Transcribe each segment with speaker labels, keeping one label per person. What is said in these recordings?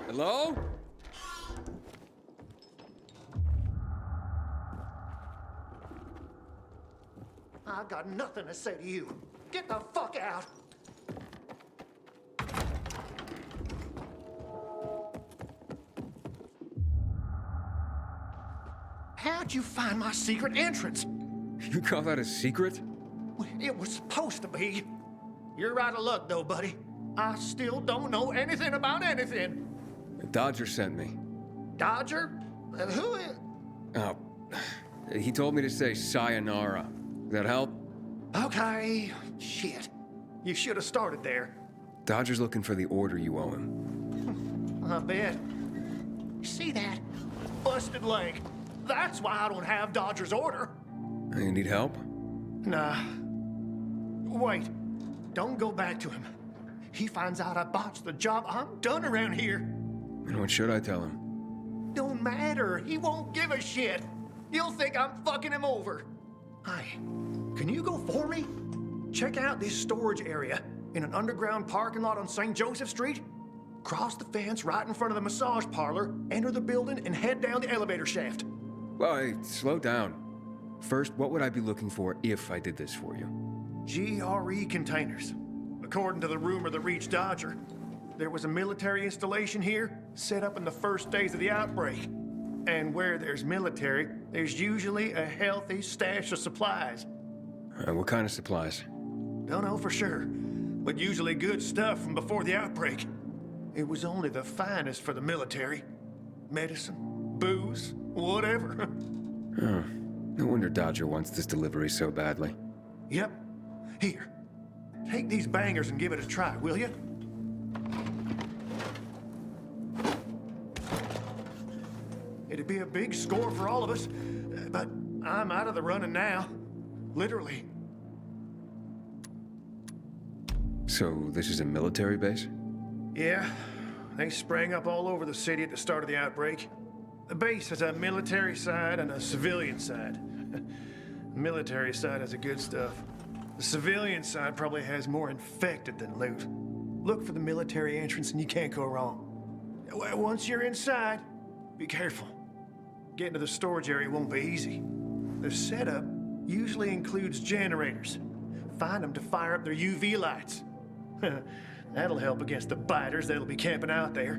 Speaker 1: Hello?
Speaker 2: I got nothing to say to you. Get the fuck out! How'd you find my secret entrance?
Speaker 1: You call that a secret?
Speaker 2: It was supposed to be. You're out of luck, though, buddy. I still don't know anything about anything.
Speaker 1: Dodger sent me.
Speaker 2: Dodger? Who is...
Speaker 1: Oh, he told me to say sayonara. That help?
Speaker 2: Okay, shit. You should have started there.
Speaker 1: Dodger's looking for the order you owe him.
Speaker 2: I bet. See that? Busted leg. That's why I don't have Dodger's order.
Speaker 1: You need help?
Speaker 2: Nah. Wait. Don't go back to him. He finds out I botched the job, I'm done around here.
Speaker 1: And what should I tell him?
Speaker 2: Don't matter. He won't give a shit. He'll think I'm fucking him over. Hi. Can you go for me? Check out this storage area in an underground parking lot on St. Joseph Street. Cross the fence right in front of the massage parlor, enter the building, and head down the elevator shaft.
Speaker 1: Well, hey, slow down. First, what would I be looking for if I did this for you?
Speaker 2: GRE containers. According to the rumor that reached Dodger, there was a military installation here set up in the first days of the outbreak. And where there's military, there's usually a healthy stash of supplies.
Speaker 1: What kind of supplies?
Speaker 2: Don't know for sure, but usually good stuff from before the outbreak. It was only the finest for the military. Medicine, booze, whatever.
Speaker 1: Oh, no wonder Dodger wants this delivery so badly.
Speaker 2: Yep. Here, take these bangers and give it a try, will you? It'd be a big score for all of us, but I'm out of the running now. Literally.
Speaker 1: So, this is a military base?
Speaker 2: Yeah, they sprang up all over the city at the start of the outbreak. The base has a military side and a civilian side. The military side has the good stuff. The civilian side probably has more infected than loot. Look for the military entrance and you can't go wrong. Once you're inside, be careful. Getting to the storage area won't be easy. The setup usually includes generators. Find them to fire up their UV lights. That'll help against the biters that'll be camping out there.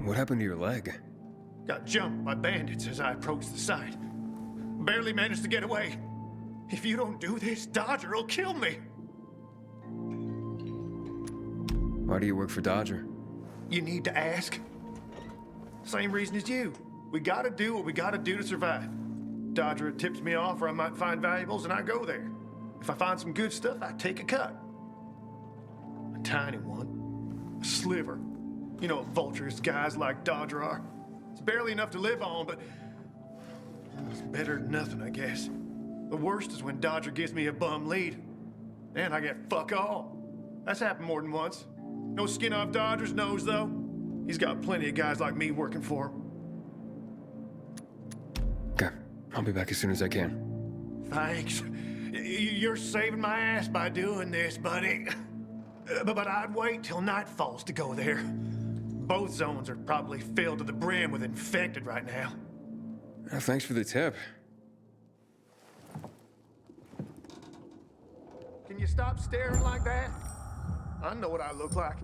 Speaker 1: What happened to your leg?
Speaker 2: Got jumped by bandits as I approached the site. Barely managed to get away. If you don't do this, Dodger will kill me.
Speaker 1: Why do you work for Dodger?
Speaker 2: You need to ask. Same reason as you. We gotta do what we gotta do to survive. Dodger tips me off or I might find valuables and I go there. If I find some good stuff, I take a cut. A tiny one. A sliver. You know what vultures guys like Dodger are. It's barely enough to live on, but it's better than nothing, I guess. The worst is when Dodger gives me a bum lead. And I get fuck all. That's happened more than once. No skin off Dodger's nose, though. He's got plenty of guys like me working for him.
Speaker 1: Okay, I'll be back as soon as I can.
Speaker 2: Thanks. You're saving my ass by doing this, buddy. But I'd wait till night falls to go there. Both zones are probably filled to the brim with infected right now.
Speaker 1: Thanks for the tip.
Speaker 2: Can you stop staring like that? I know what I look like.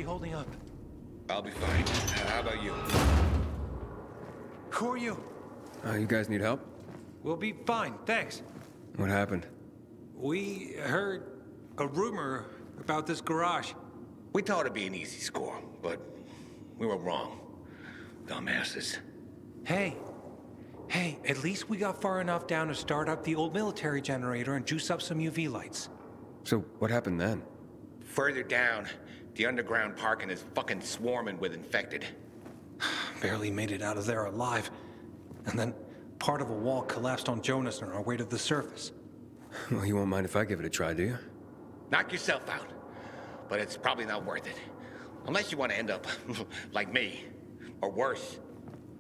Speaker 3: Holding up.
Speaker 4: I'll be fine. How about you?
Speaker 3: Who are you?
Speaker 1: You guys need help?
Speaker 3: We'll be fine, thanks.
Speaker 1: What happened?
Speaker 3: We heard a rumor about this garage.
Speaker 4: We thought it'd be an easy score, but we were wrong. Dumbasses.
Speaker 3: Hey, at least we got far enough down to start up the old military generator and juice up some UV lights.
Speaker 1: So, what happened then?
Speaker 4: Further down, the underground parking is fucking swarming with infected.
Speaker 3: Barely made it out of there alive. And then part of a wall collapsed on Jonas on our way to the surface.
Speaker 1: Well, you won't mind if I give it a try, do you?
Speaker 4: Knock yourself out. But it's probably not worth it. Unless you want to end up like me. Or worse.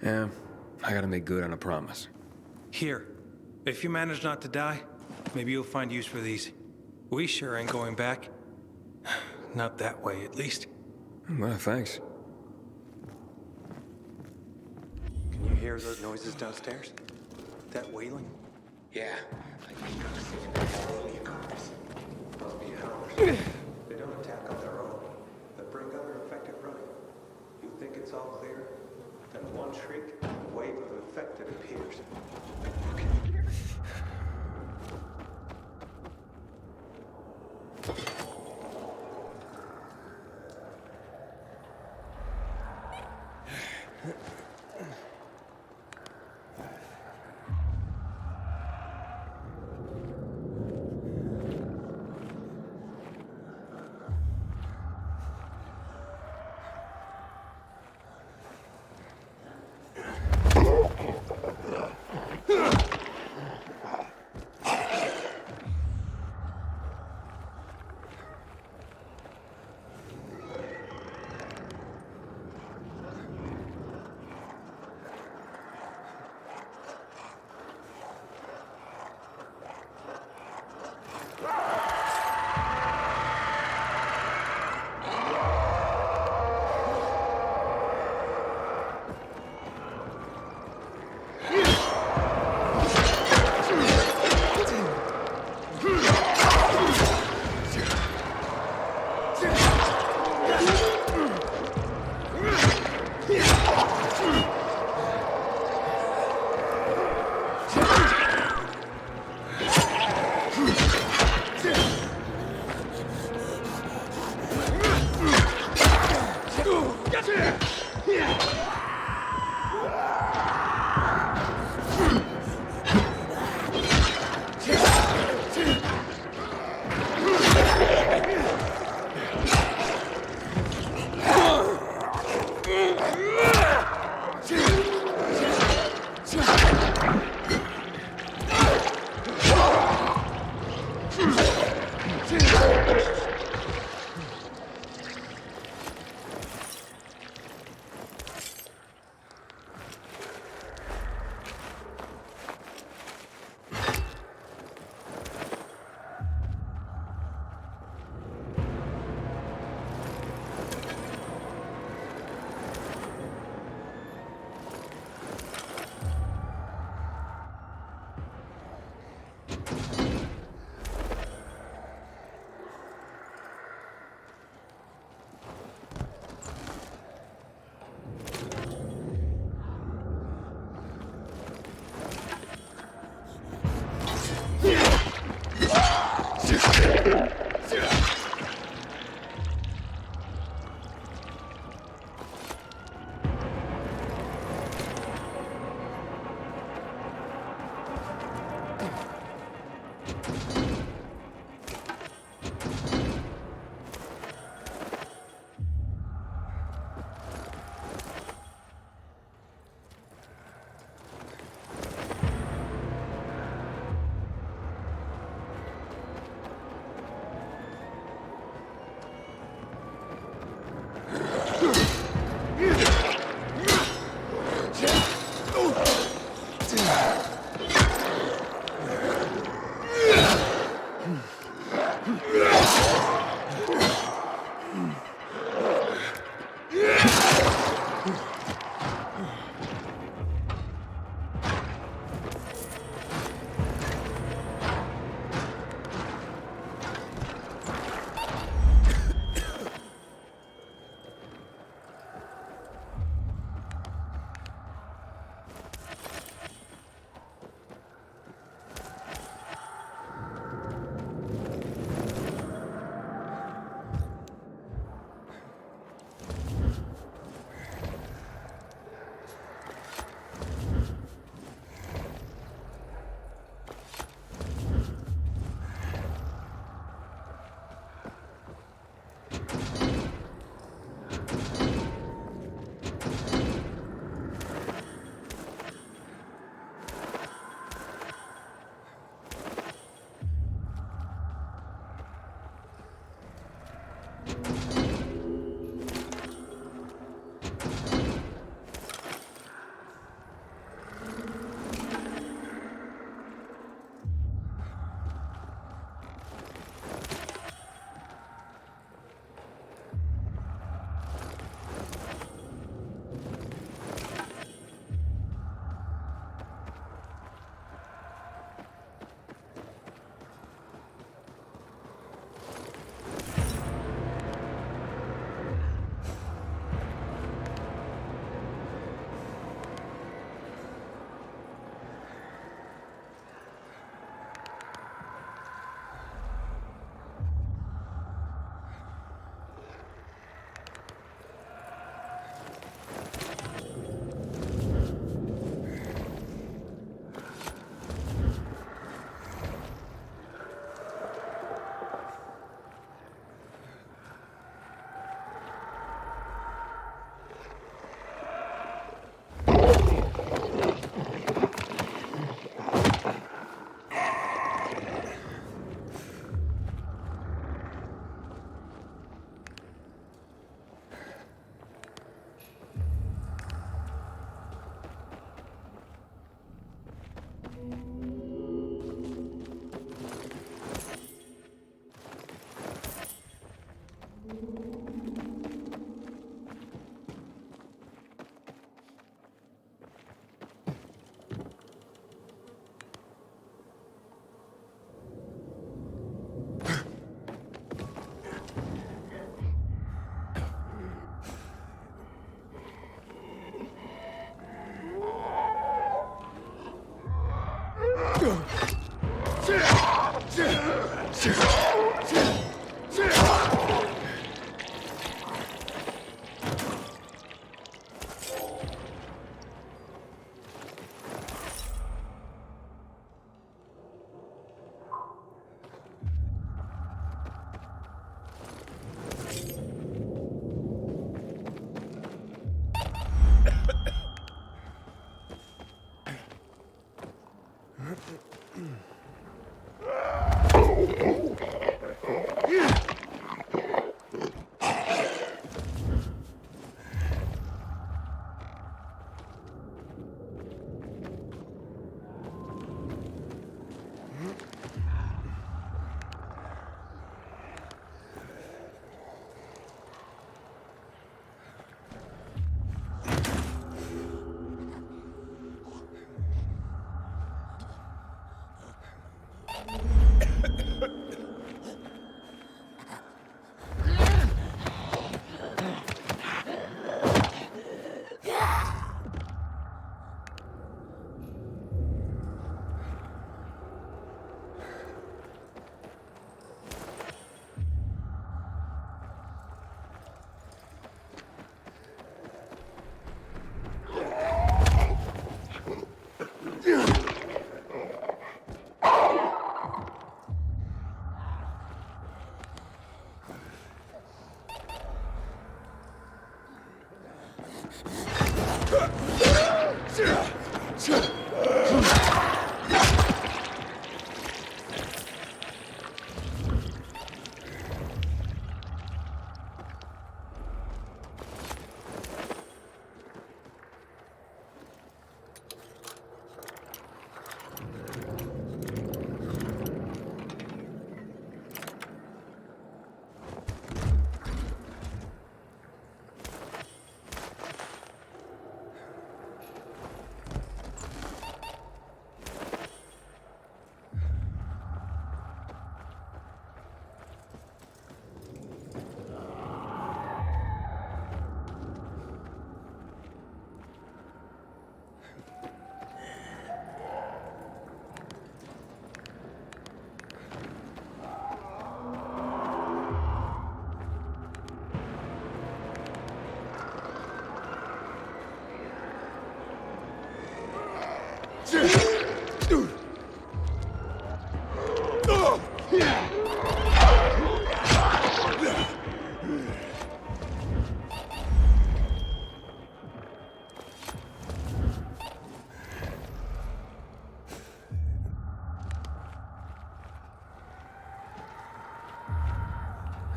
Speaker 1: Yeah, I gotta make good on a promise.
Speaker 3: Here, if you manage not to die, maybe you'll find use for these. We sure ain't going back. Not that way, at least.
Speaker 1: Well, thanks.
Speaker 3: Can you hear those noises downstairs? That wailing?
Speaker 4: Yeah.
Speaker 3: Must be ours. They don't attack on their own, but bring other infected running. You think it's all clear? Then one shriek, a wave of infected appears.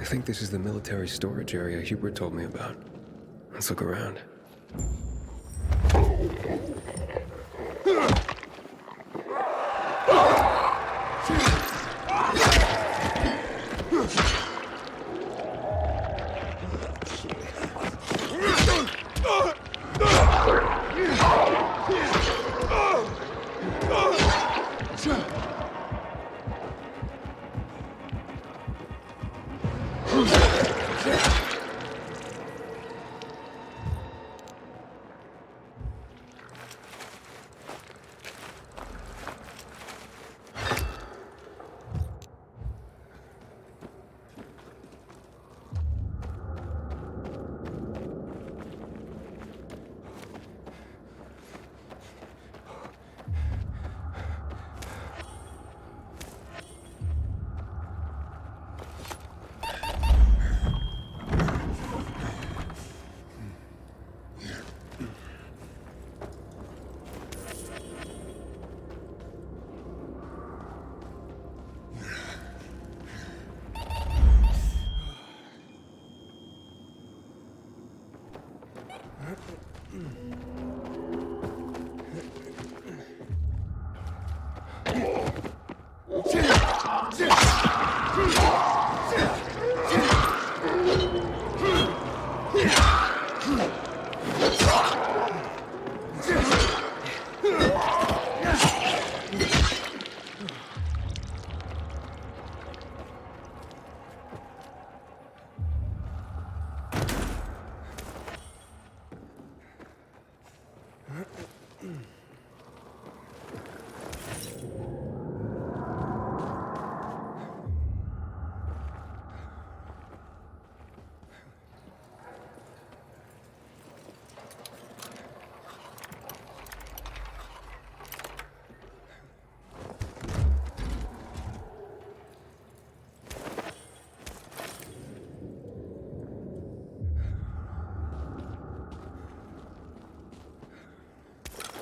Speaker 1: I think this is the military storage area Hubert told me about. Let's look around.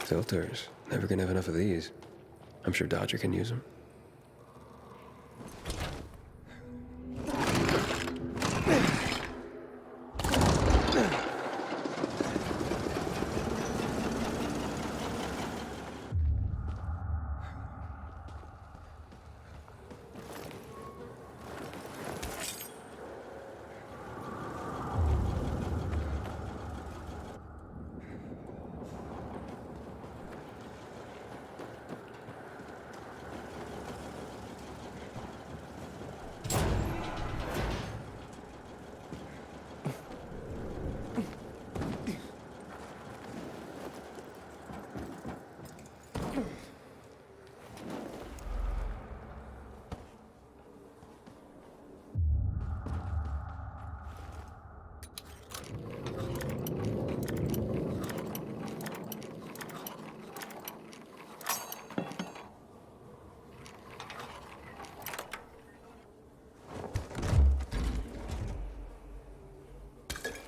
Speaker 1: Filters. Never gonna have enough of these. I'm sure Dodger can use them.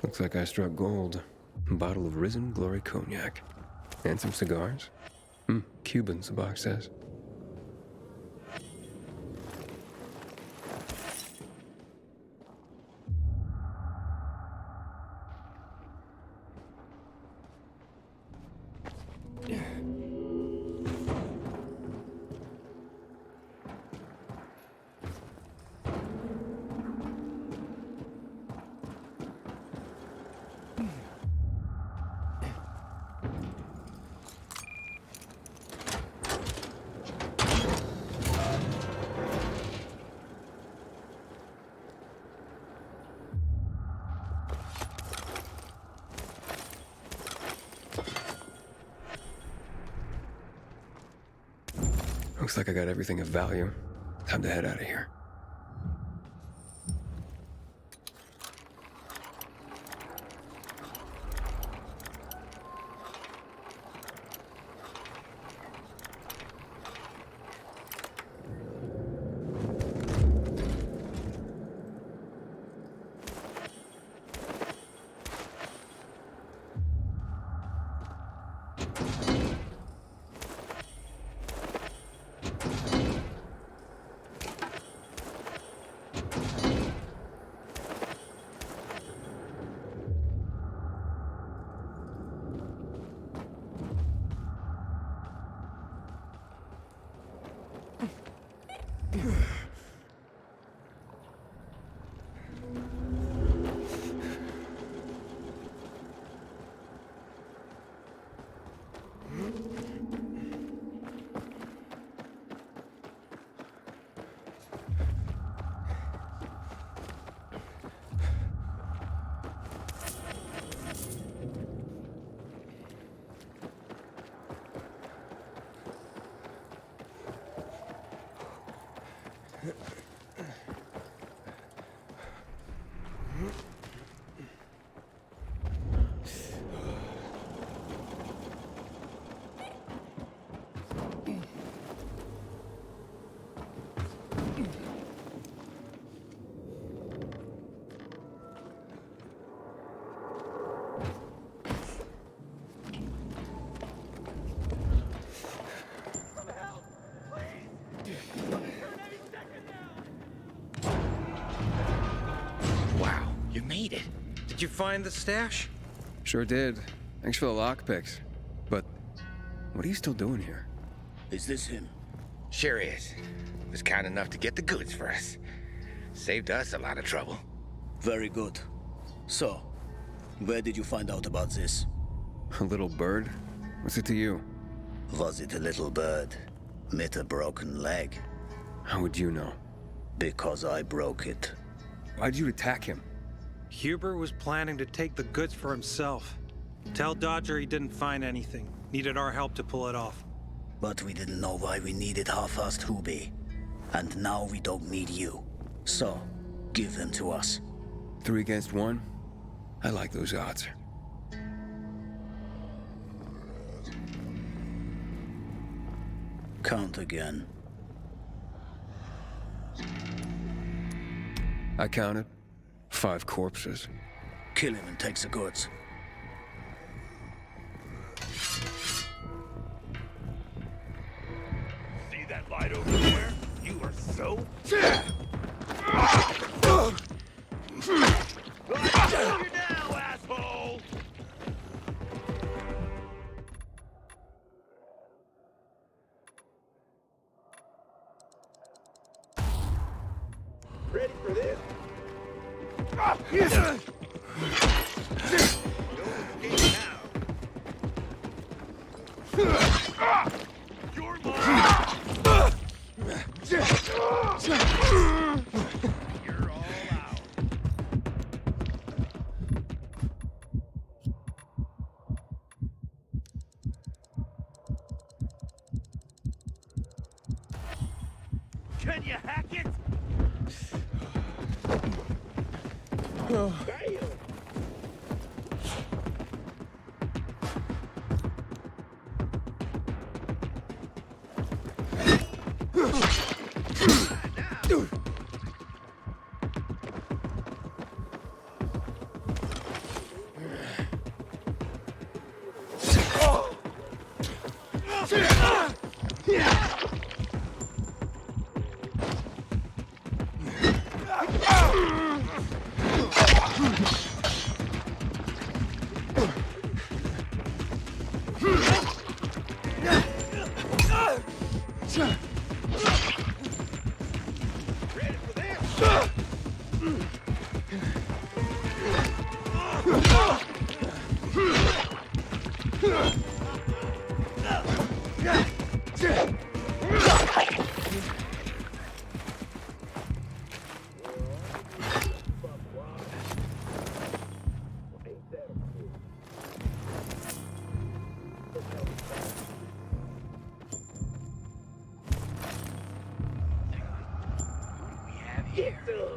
Speaker 1: Looks like I struck gold. A bottle of Risen Glory Cognac. And some cigars. Cubans, the box says. Looks like I got everything of value. Time to head out of here.
Speaker 4: Made it.
Speaker 5: Did you find the stash?
Speaker 1: Sure did. Thanks for the lockpicks. But what are you still doing here?
Speaker 6: Is this him?
Speaker 4: Sure is. Was kind enough to get the goods for us. Saved us a lot of trouble.
Speaker 6: Very good. So, where did you find out about this?
Speaker 1: A little bird? What's it to you?
Speaker 6: Was it a little bird? With a broken leg?
Speaker 1: How would you know?
Speaker 6: Because I broke it.
Speaker 1: Why'd you attack him?
Speaker 5: Hubert was planning to take the goods for himself. Tell Dodger he didn't find anything. Needed our help to pull it off.
Speaker 6: But we didn't know why we needed half-assed Hubie. And now we don't need you. So, give them to us.
Speaker 1: 3 against 1? I like those odds.
Speaker 6: Count again.
Speaker 1: I counted 5 corpses.
Speaker 6: Kill him and take the goods.
Speaker 7: So? You now, asshole! Ready for this? No escape now. You're mine. You're all out. Can you hack it? Bam! Ready for this? Get some!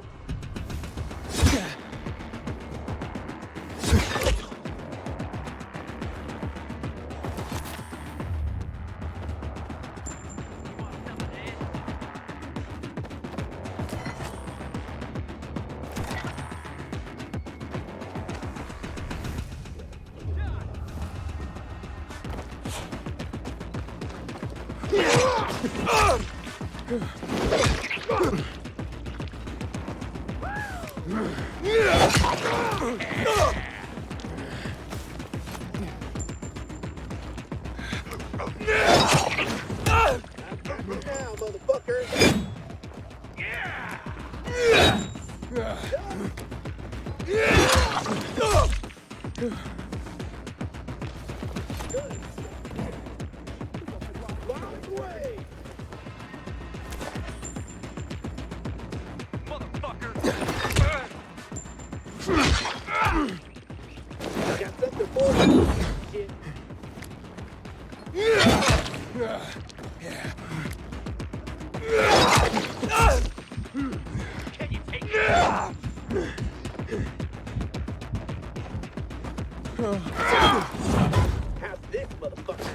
Speaker 7: Now, motherfucker! Got something for you. Shit. Can you take it? How's this, motherfucker?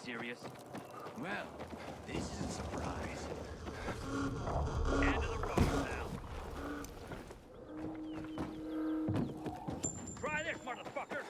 Speaker 8: serious? Well, this is a surprise. End of the road now. Try this, motherfucker!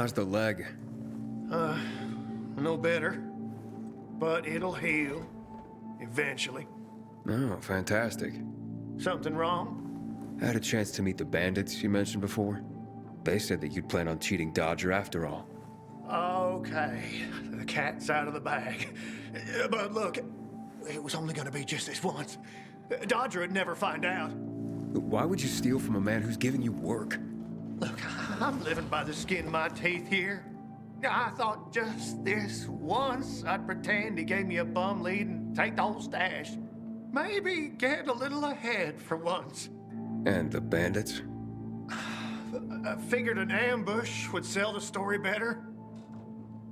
Speaker 1: How's the leg?
Speaker 2: No better. But it'll heal. Eventually.
Speaker 1: Oh, fantastic.
Speaker 2: Something wrong?
Speaker 1: I had a chance to meet the bandits you mentioned before. They said that you'd plan on cheating Dodger after all.
Speaker 2: Okay, the cat's out of the bag. But look, it was only gonna be just this once. Dodger would never find out.
Speaker 1: Why would you steal from a man who's giving you work?
Speaker 2: Look, I'm living by the skin of my teeth here. I thought just this once I'd pretend he gave me a bum lead and take the whole stash. Maybe get a little ahead for once.
Speaker 1: And the bandits?
Speaker 2: I figured an ambush would sell the story better.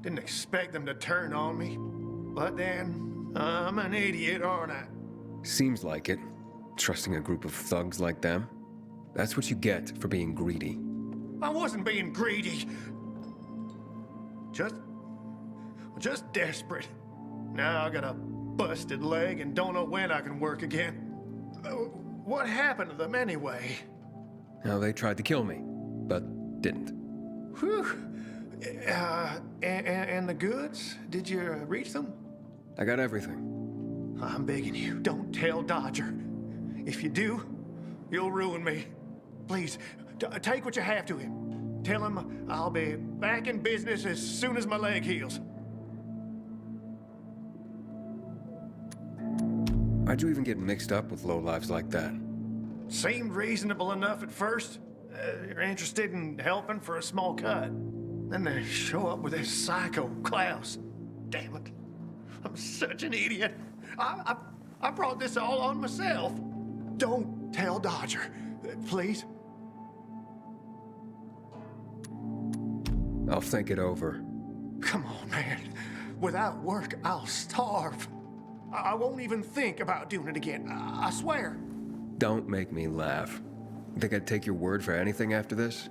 Speaker 2: Didn't expect them to turn on me. But then, I'm an idiot, aren't I?
Speaker 1: Seems like it. Trusting a group of thugs like them. That's what you get for being greedy.
Speaker 2: I wasn't being greedy. Just desperate. Now I got a busted leg and don't know when I can work again. What happened to them anyway?
Speaker 1: Now, they tried to kill me, but didn't.
Speaker 2: Whew. And the goods? Did you reach them?
Speaker 1: I got everything.
Speaker 2: I'm begging you, don't tell Dodger. If you do, you'll ruin me. Please, take what you have to him. Tell him I'll be back in business as soon as my leg heals.
Speaker 1: Why'd you even get mixed up with lowlives like that?
Speaker 2: Seemed reasonable enough at first. You're interested in helping for a small cut. Then they show up with this psycho Klaus. Damn it. I'm such an idiot. I brought this all on myself. Don't tell Dodger, please.
Speaker 1: I'll think it over.
Speaker 2: Come on, man. Without work, I'll starve. I won't even think about doing it again. I swear.
Speaker 1: Don't make me laugh. Think I'd take your word for anything after this?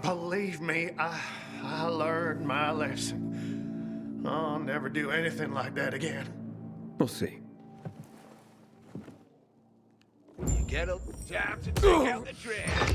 Speaker 2: Believe me, I learned my lesson. I'll never do anything like that again.
Speaker 1: We'll see.
Speaker 8: You get up, time to take out the trash.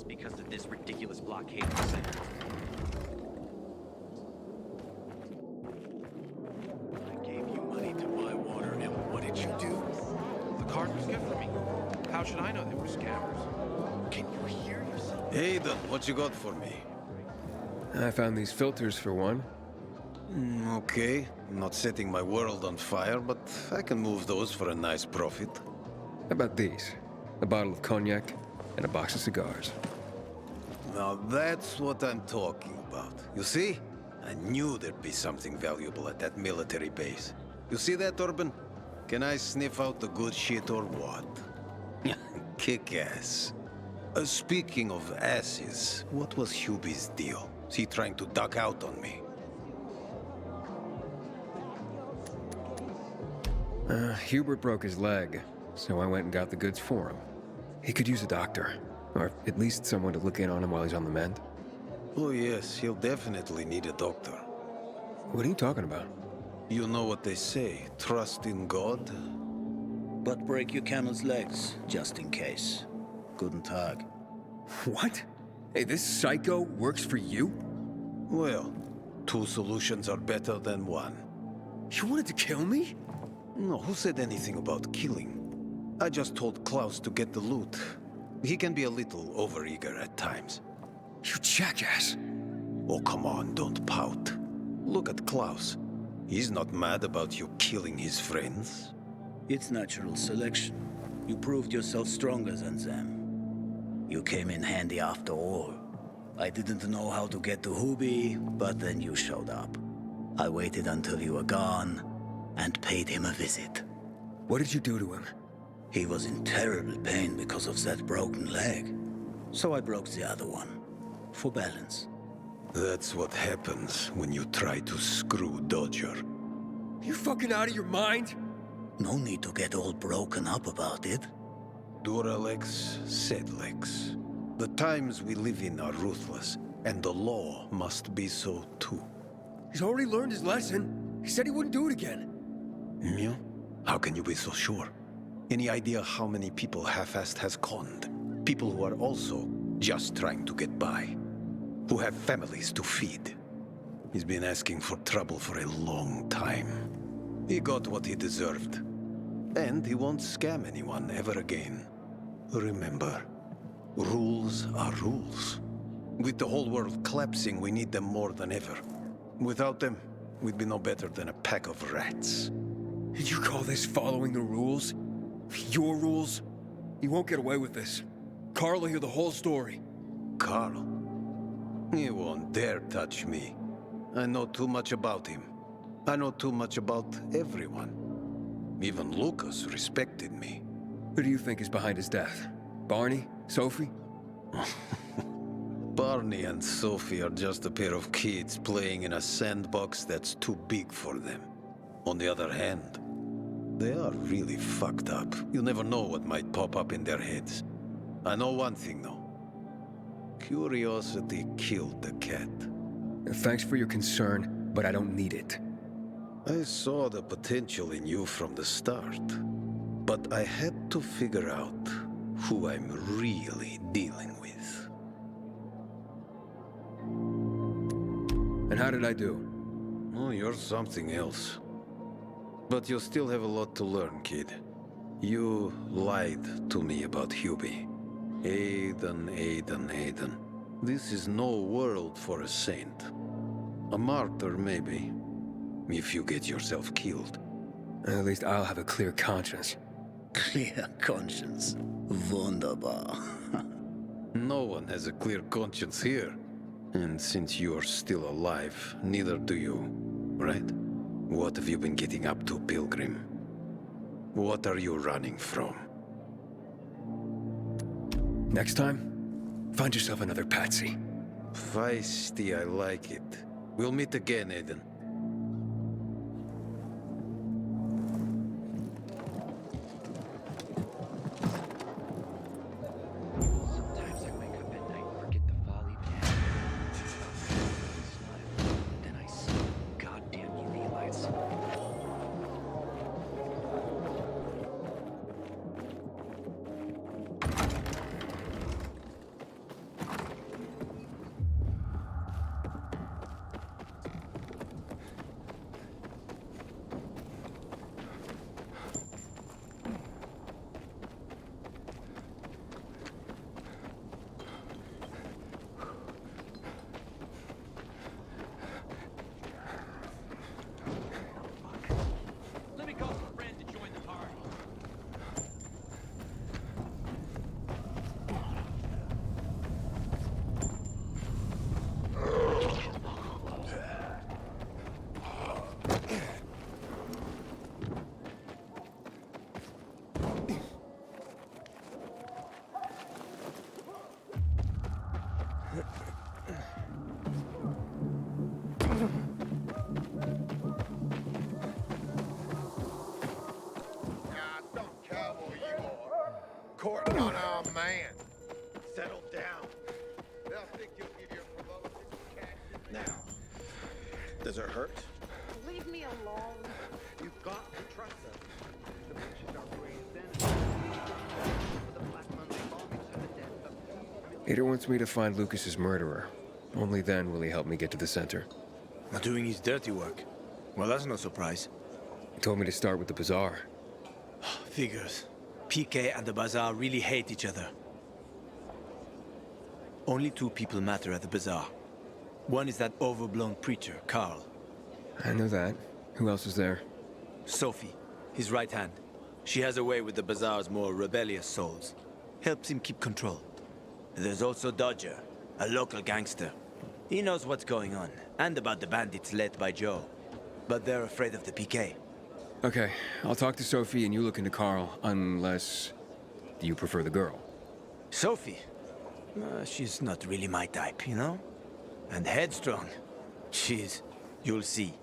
Speaker 8: Because of this ridiculous blockade of the center. I gave you money to buy water, and what did you do? The card was good for me. How should I know they were scammers? Can you hear yourself?
Speaker 9: Aiden, what you got for me?
Speaker 1: I found these filters for one.
Speaker 9: Okay. I'm not setting my world on fire, but I can move those for a nice profit.
Speaker 1: How about these? A bottle of cognac and a box of cigars.
Speaker 9: Now that's what I'm talking about. You see? I knew there'd be something valuable at that military base. You see that, Urban? Can I sniff out the good shit or what? Kick ass. Speaking of asses, what was Hubie's deal? Is he trying to duck out on me?
Speaker 1: Hubert broke his leg, so I went and got the goods for him. He could use a doctor. Or at least someone to look in on him while he's on the mend.
Speaker 9: Oh yes, he'll definitely need a doctor.
Speaker 1: What are you talking about?
Speaker 9: You know what they say, trust in God?
Speaker 6: But break your camel's legs, just in case. Guten Tag.
Speaker 1: What? Hey, this psycho works for you?
Speaker 9: Well, two solutions are better than one.
Speaker 1: You wanted to kill me?
Speaker 9: No, who said anything about killing? I just told Klaus to get the loot. He can be a little overeager at times.
Speaker 1: You jackass.
Speaker 9: Oh, come on, don't pout. Look at Klaus. He's not mad about you killing his friends.
Speaker 6: It's natural selection. You proved yourself stronger than them. You came in handy after all. I didn't know how to get to Hubi, but then you showed up. I waited until you were gone, and paid him a visit.
Speaker 1: What did you do to him?
Speaker 6: He was in terrible pain because of that broken leg. So I broke the other one. For balance.
Speaker 9: That's what happens when you try to screw Dodger.
Speaker 1: You fucking out of your mind?
Speaker 6: No need to get all broken up about it.
Speaker 9: Duralex, Sedlex. The times we live in are ruthless, and the law must be so too.
Speaker 1: He's already learned his lesson. He said he wouldn't do it again.
Speaker 9: Yeah? How can you be so sure? Any idea how many people half-assed has conned? People who are also just trying to get by. Who have families to feed. He's been asking for trouble for a long time. He got what he deserved. And he won't scam anyone ever again. Remember, rules are rules. With the whole world collapsing, we need them more than ever. Without them, we'd be no better than a pack of rats.
Speaker 1: Did you call this following the rules? Your rules? You won't get away with this. Carl will hear the whole story.
Speaker 9: Carl? He won't dare touch me. I know too much about him. I know too much about everyone. Even Lucas respected me.
Speaker 1: Who do you think is behind his death? Barney? Sophie?
Speaker 9: Barney and Sophie are just a pair of kids playing in a sandbox that's too big for them. On the other hand, they are really fucked up. You never know what might pop up in their heads. I know one thing, though. Curiosity killed the cat.
Speaker 1: Thanks for your concern, but I don't need it.
Speaker 9: I saw the potential in you from the start. But I had to figure out who I'm really dealing with.
Speaker 1: And how did I do?
Speaker 9: Oh, you're something else. But you still have a lot to learn, kid. You lied to me about Hubi. Aiden. This is no world for a saint. A martyr, maybe. If you get yourself killed.
Speaker 1: At least I'll have a clear conscience.
Speaker 6: Clear conscience. Wunderbar.
Speaker 9: No one has a clear conscience here. And since you're still alive, neither do you, right? What have you been getting up to, Pilgrim? What are you running from?
Speaker 1: Next time, find yourself another patsy.
Speaker 9: Feisty, I like it. We'll meet again, Aiden.
Speaker 10: Sometimes I wake up at night and forget the folly past. Then I see goddamn UV lights. Let me call some friends to join the party.
Speaker 2: Don't cowboy you are. Courting on our man. Settle down. They'll think you'll give your promotion cash.
Speaker 8: Now, does it hurt?
Speaker 11: Leave me alone.
Speaker 8: You've got to trust them.
Speaker 11: The pictures are great. Then for the Black Monday bombings and the death of
Speaker 1: Aiden wants me to find Lucas's murderer. Only then will he help me get to the center.
Speaker 6: Not doing his dirty work. Well, that's no surprise.
Speaker 1: He told me to start with the bazaar.
Speaker 6: Figures. PK and the bazaar really hate each other. Only two people matter at the bazaar. One is that overblown preacher, Carl.
Speaker 1: I know that. Who else is there?
Speaker 6: Sophie, his right hand. She has a way with the bazaar's more rebellious souls. Helps him keep control. There's also Dodger, a local gangster. He knows what's going on, and about the bandits led by Joe. But they're afraid of the PK.
Speaker 1: Okay, I'll talk to Sophie and you look into Carl, unless... Do you prefer the girl?
Speaker 6: Sophie? She's not really my type, you know? And headstrong. You'll see.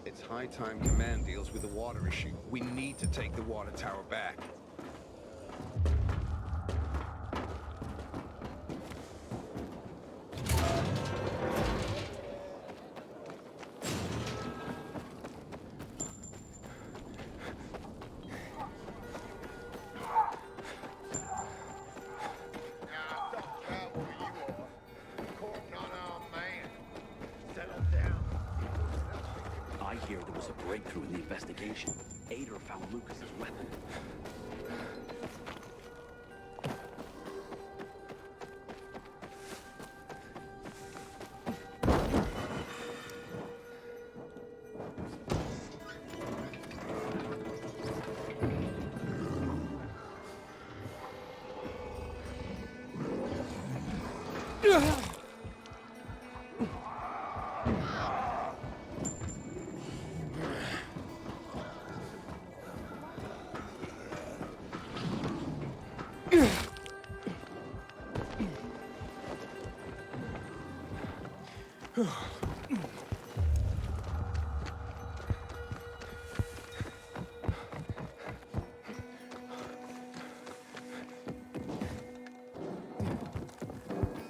Speaker 12: It's high time Command deals with the water issue. We need to take the water tower back.
Speaker 10: I hear there was a breakthrough in the investigation. Aiden found Lucas's weapon.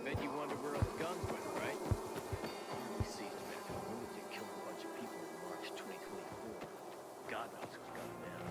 Speaker 10: Bet you wonder where all the guns went, right? We seized a man from a lunatic killed a bunch of people in March 2024. God knows who's got him now.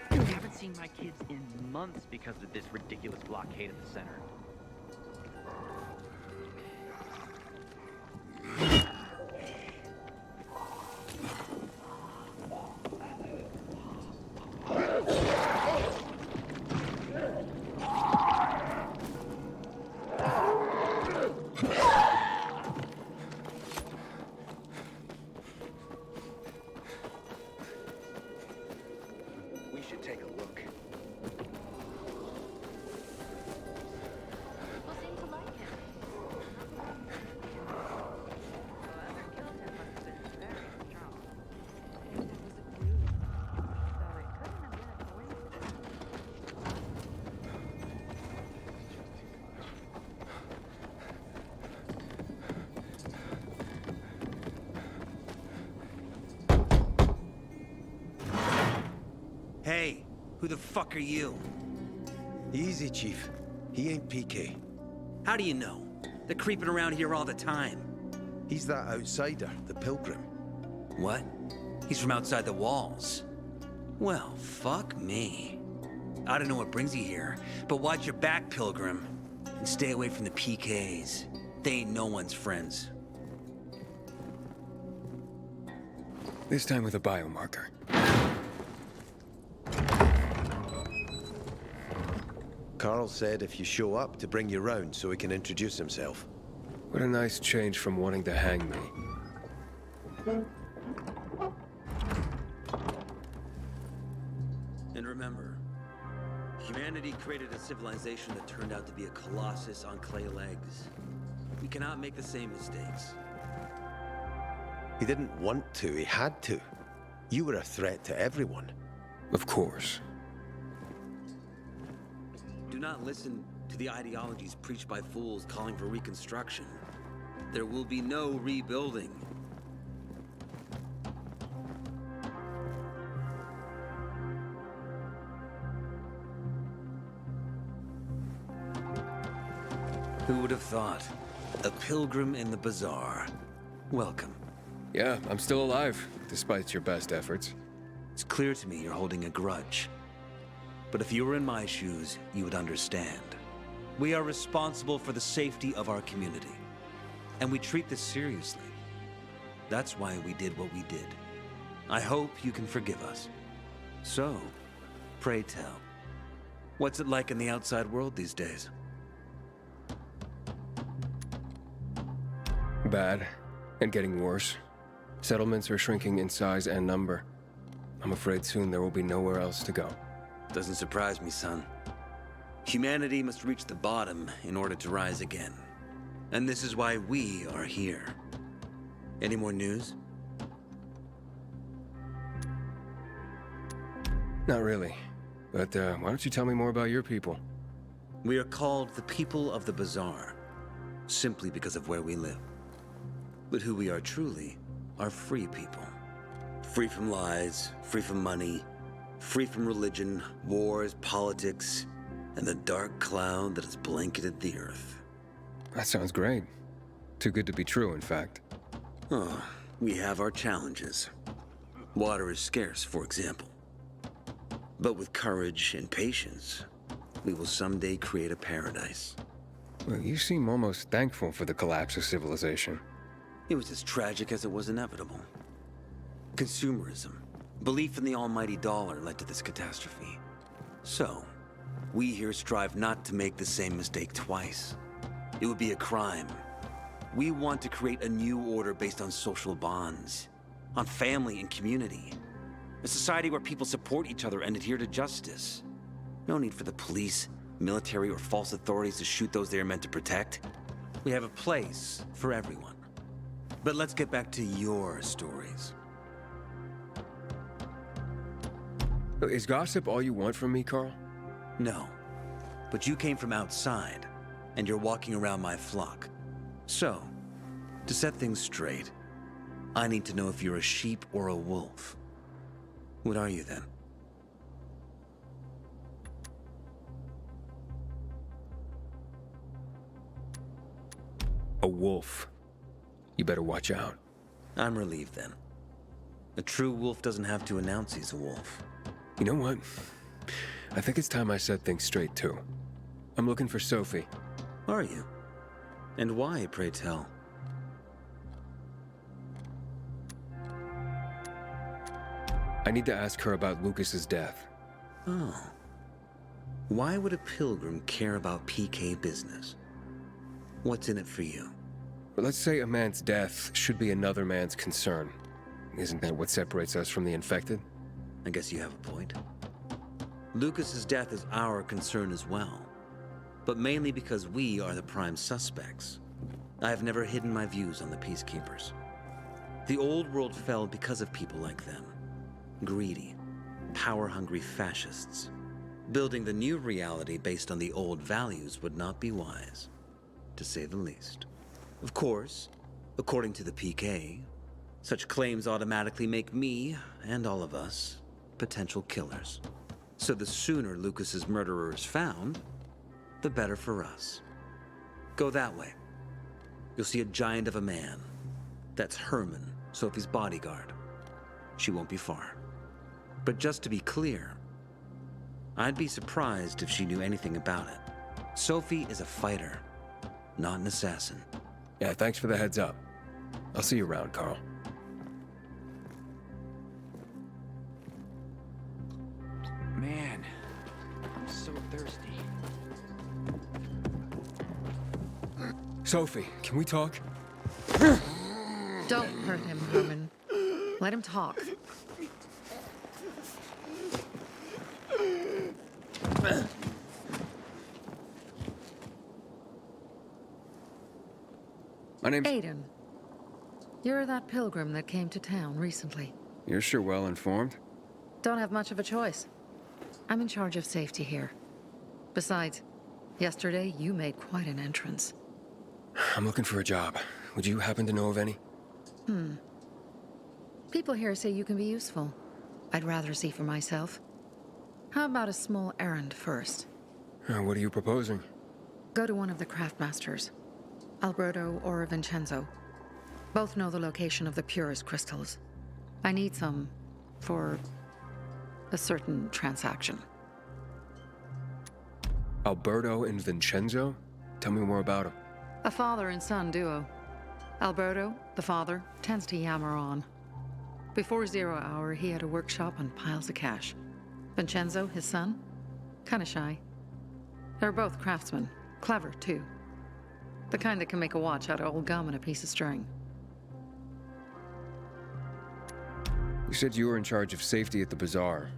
Speaker 10: I haven't seen my kids in months because of this ridiculous blockade at the center. We should take a look.
Speaker 11: People seem to like him. Whoever killed him must have been very strong. It was a clue, though it couldn't have been a coincidence.
Speaker 13: Hey, who the fuck are you?
Speaker 9: Easy, Chief. He ain't PK.
Speaker 13: How do you know? They're creeping around here all the time.
Speaker 9: He's that outsider, the Pilgrim.
Speaker 13: What? He's from outside the walls. Well, fuck me. I don't know what brings you here, but watch your back, Pilgrim. And stay away from the PKs. They ain't no one's friends.
Speaker 1: This time with a biomarker.
Speaker 9: Carl said if you show up to bring you round so he can introduce himself.
Speaker 1: What a nice change from wanting to hang me.
Speaker 13: And remember, humanity created a civilization that turned out to be a colossus on clay legs. We cannot make the same mistakes.
Speaker 9: He didn't want to, he had to. You were a threat to everyone.
Speaker 1: Of course.
Speaker 13: Do not listen to the ideologies preached by fools calling for reconstruction. There will be no rebuilding. Who would have thought? A pilgrim in the bazaar. Welcome.
Speaker 1: Yeah, I'm still alive, despite your best efforts.
Speaker 13: It's clear to me you're holding a grudge. But if you were in my shoes, you would understand. We are responsible for the safety of our community. And we treat this seriously. That's why we did what we did. I hope you can forgive us. So, pray tell, what's it like in the outside world these days?
Speaker 1: Bad, and getting worse. Settlements are shrinking in size and number. I'm afraid soon there will be nowhere else to go.
Speaker 13: Doesn't surprise me, son. Humanity must reach the bottom in order to rise again. And this is why we are here. Any more news?
Speaker 1: Not really. But why don't you tell me more about your people?
Speaker 13: We are called the people of the bazaar, simply because of where we live. But who we are truly are free people. Free from lies, free from money, free from religion, wars, politics, and the dark cloud that has blanketed the earth.
Speaker 1: That sounds great. Too good to be true, in fact.
Speaker 13: Oh, we have our challenges. Water is scarce, for example. But with courage and patience, we will someday create a paradise.
Speaker 1: Well, you seem almost thankful for the collapse of civilization.
Speaker 13: It was as tragic as it was inevitable. Consumerism, belief in the almighty dollar led to this catastrophe. So, we here strive not to make the same mistake twice. It would be a crime. We want to create a new order based on social bonds, on family and community. A society where people support each other and adhere to justice. No need for the police, military, or false authorities to shoot those they are meant to protect. We have a place for everyone. But let's get back to your stories.
Speaker 1: Is gossip all you want from me, Carl?
Speaker 13: No. But you came from outside, and you're walking around my flock. So, to set things straight, I need to know if you're a sheep or a wolf. What are you then?
Speaker 1: A wolf. You better watch out.
Speaker 13: I'm relieved then. A true wolf doesn't have to announce he's a wolf.
Speaker 1: You know what? I think it's time I set things straight, too. I'm looking for Sophie.
Speaker 13: Are you? And why, pray tell?
Speaker 1: I need to ask her about Lucas's death.
Speaker 13: Oh. Why would a pilgrim care about PK business? What's in it for you?
Speaker 1: But let's say a man's death should be another man's concern. Isn't that what separates us from the infected?
Speaker 13: I guess you have a point. Lucas's death is our concern as well. But mainly because we are the prime suspects. I have never hidden my views on the Peacekeepers. The old world fell because of people like them. Greedy, power-hungry fascists. Building the new reality based on the old values would not be wise, to say the least. Of course, according to the PK, such claims automatically make me, and all of us, potential killers. So the sooner Lucas's murderer is found, the better for us. Go that way. You'll see a giant of a man. That's Harran, Sophie's bodyguard. She won't be far. But just to be clear, I'd be surprised if she knew anything about it. Sophie is a fighter, not an assassin.
Speaker 1: Yeah, thanks for the heads up. I'll see you around, Carl.
Speaker 10: Man, I'm so thirsty.
Speaker 1: Sophie, can we talk?
Speaker 11: Don't hurt him, Harran. Let him talk.
Speaker 1: My name's...
Speaker 14: Aiden. You're that pilgrim that came to town recently.
Speaker 1: You're sure well informed.
Speaker 14: Don't have much of a choice. I'm in charge of safety here. Besides, yesterday you made quite an entrance.
Speaker 1: I'm looking for a job. Would you happen to know of any?
Speaker 14: People here say you can be useful. I'd rather see for myself. How about a small errand first?
Speaker 1: What are you proposing?
Speaker 14: Go to one of the craftmasters, Alberto or Vincenzo. Both know the location of the purest crystals. I need some for a certain transaction.
Speaker 1: Alberto and Vincenzo? Tell me more about them.
Speaker 14: A father and son duo. Alberto, the father, tends to yammer on. Before 0 hour, he had a workshop and piles of cash. Vincenzo, his son, kinda shy. They're both craftsmen, clever too. The kind that can make a watch out of old gum and a piece of string.
Speaker 1: You said you were in charge of safety at the bazaar.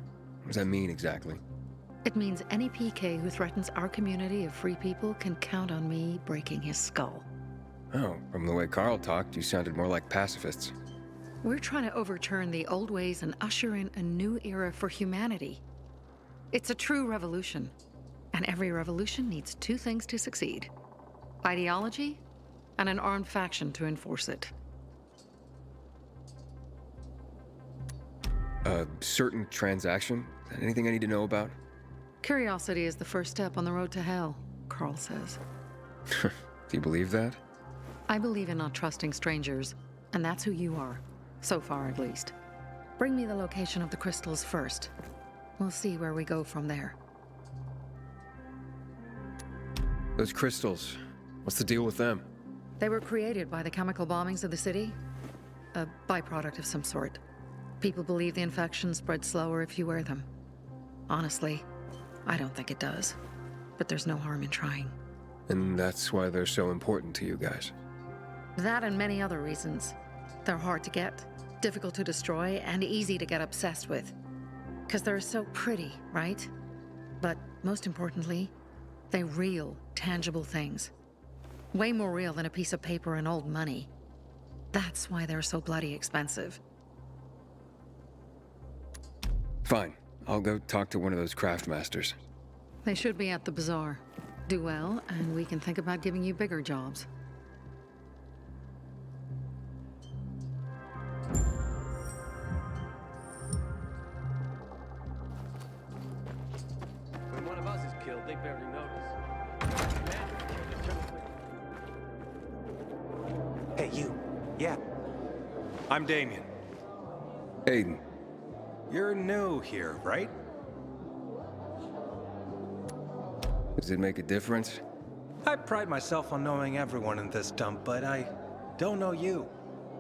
Speaker 1: What does that mean exactly?
Speaker 14: It means any PK who threatens our community of free people can count on me breaking his skull.
Speaker 1: Oh, from the way Carl talked, you sounded more like pacifists.
Speaker 14: We're trying to overturn the old ways and usher in a new era for humanity. It's a true revolution. And every revolution needs two things to succeed: ideology and an armed faction to enforce it.
Speaker 1: A certain transaction? Anything I need to know about?
Speaker 14: Curiosity is the first step on the road to hell, Carl says.
Speaker 1: Do you believe that?
Speaker 14: I believe in not trusting strangers, and that's who you are. So far, at least. Bring me the location of the crystals first. We'll see where we go from there.
Speaker 1: Those crystals, what's the deal with them?
Speaker 14: They were created by the chemical bombings of the city. A byproduct of some sort. People believe the infection spreads slower if you wear them. Honestly, I don't think it does. But there's no harm in trying.
Speaker 1: And that's why they're so important to you guys.
Speaker 14: That and many other reasons. They're hard to get, difficult to destroy, and easy to get obsessed with. Because they're so pretty, right? But most importantly, they're real, tangible things. Way more real than a piece of paper and old money. That's why they're so bloody expensive.
Speaker 1: Fine, I'll go talk to one of those craftmasters.
Speaker 14: They should be at the bazaar. Do well, and we can think about giving you bigger jobs.
Speaker 10: When one of us is killed, they barely notice.
Speaker 8: Hey, you. Yeah. I'm Damien.
Speaker 1: Aiden.
Speaker 8: You're new here, right?
Speaker 1: Does it make a difference?
Speaker 8: I pride myself on knowing everyone in this dump, but I don't know you.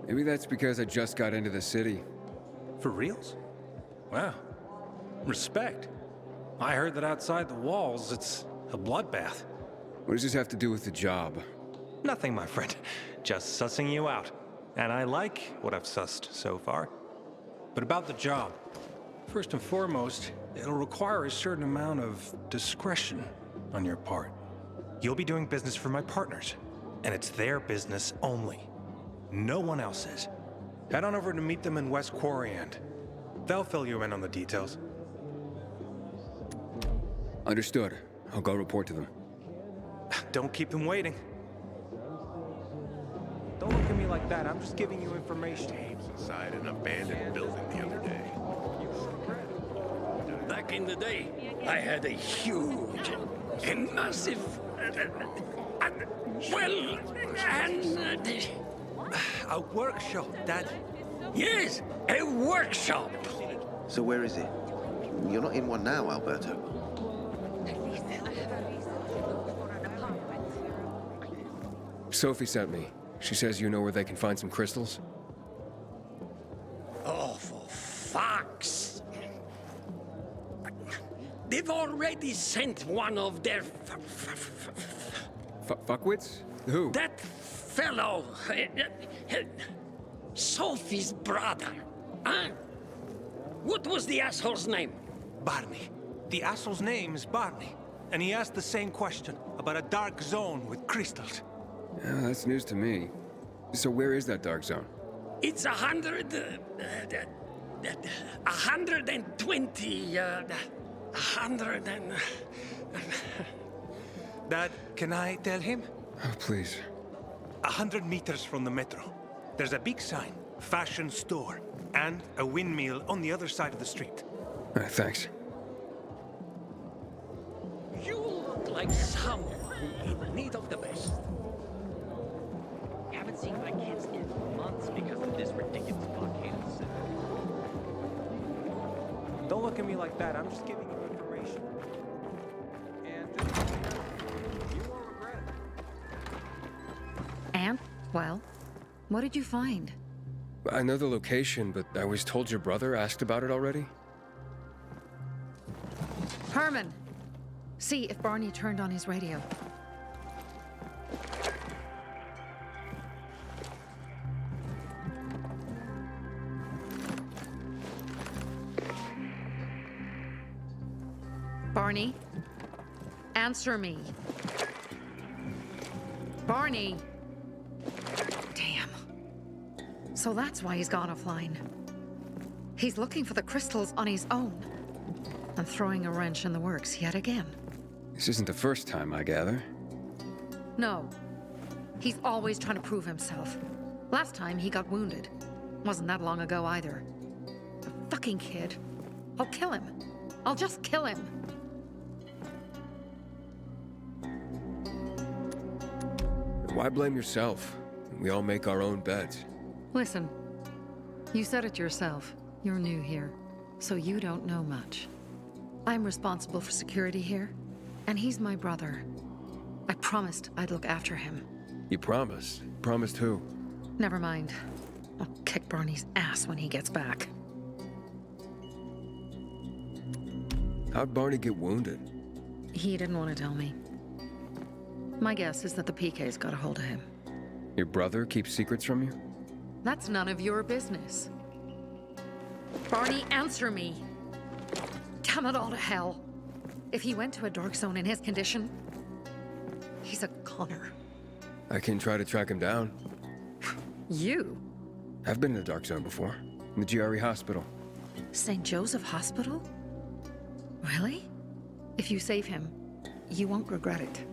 Speaker 1: Maybe that's because I just got into the city.
Speaker 5: For reals? Wow. Respect. I heard that outside the walls, it's a bloodbath.
Speaker 1: What does this have to do with the job?
Speaker 5: Nothing, my friend. Just sussing you out. And I like what I've sussed so far. But about the job. First and foremost, it'll require a certain amount of discretion on your part. You'll be doing business for my partners, and it's their business only. No one else's. Head on over to meet them in West Quarry End. They'll fill you in on the details.
Speaker 1: Understood. I'll go report to them.
Speaker 5: Don't keep them waiting. Don't look at me like that. I'm just giving you information.
Speaker 15: Inside an abandoned building the other day.
Speaker 10: Back in the day, I had a huge and massive,
Speaker 5: a workshop, Dad.
Speaker 10: Yes, a workshop.
Speaker 16: So where is it? You're not in one now, Alberto.
Speaker 1: Sophie sent me. She says you know where they can find some crystals?
Speaker 10: Oh, for fuck's... They've already sent one of their...
Speaker 1: Fuckwits? Who?
Speaker 10: That fellow... Sophie's brother. Huh? What was the asshole's name?
Speaker 5: Barney. The asshole's name is Barney. And he asked the same question about a dark zone with crystals.
Speaker 1: Yeah, that's news to me. So where is that dark zone?
Speaker 17: It's 120, 100 and...
Speaker 5: Dad, can I tell him?
Speaker 1: Oh, please.
Speaker 5: 100 meters from the metro. There's a big sign, fashion store, and a windmill on the other side of the street.
Speaker 1: Thanks.
Speaker 17: You look like someone in need of the best.
Speaker 10: Haven't seen my kids in months because of this ridiculous blockade of the city.
Speaker 3: Don't look at me like that. I'm just giving you information. And just you won't regret it.
Speaker 14: And, well, what did you find?
Speaker 1: I know the location, but I was told your brother asked about it already.
Speaker 14: Herman! See if Barney turned on his radio. Barney? Answer me. Barney! Damn. So that's why he's gone offline. He's looking for the crystals on his own. And throwing a wrench in the works yet again.
Speaker 1: This isn't the first time, I gather.
Speaker 14: No. He's always trying to prove himself. Last time he got wounded. Wasn't that long ago either. The fucking kid. I'll kill him. I'll just kill him.
Speaker 1: Why blame yourself? We all make our own beds.
Speaker 14: Listen, you said it yourself. You're new here, so you don't know much. I'm responsible for security here, and he's my brother. I promised I'd look after him.
Speaker 1: You promised? Promised who?
Speaker 14: Never mind. I'll kick Barney's ass when he gets back.
Speaker 1: How'd Barney get wounded?
Speaker 14: He didn't want to tell me. My guess is that the PK's got a hold of him.
Speaker 1: Your brother keeps secrets from you?
Speaker 14: That's none of your business. Barney, answer me! Damn it all to hell! If he went to a dark zone in his condition, he's a goner.
Speaker 1: I can try to track him down.
Speaker 14: You?
Speaker 1: I've been in a dark zone before. In the GRE hospital.
Speaker 14: St. Joseph Hospital? Really? If you save him, you won't regret it.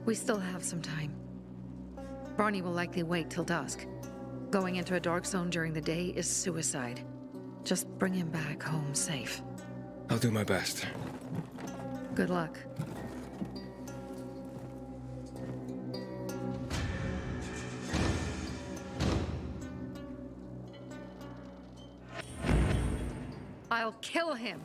Speaker 14: We still have some time. Barney will likely wait till dusk. Going into a dark zone during the day is suicide. Just bring him back home safe.
Speaker 1: I'll do my best.
Speaker 14: Good luck. I'll kill him.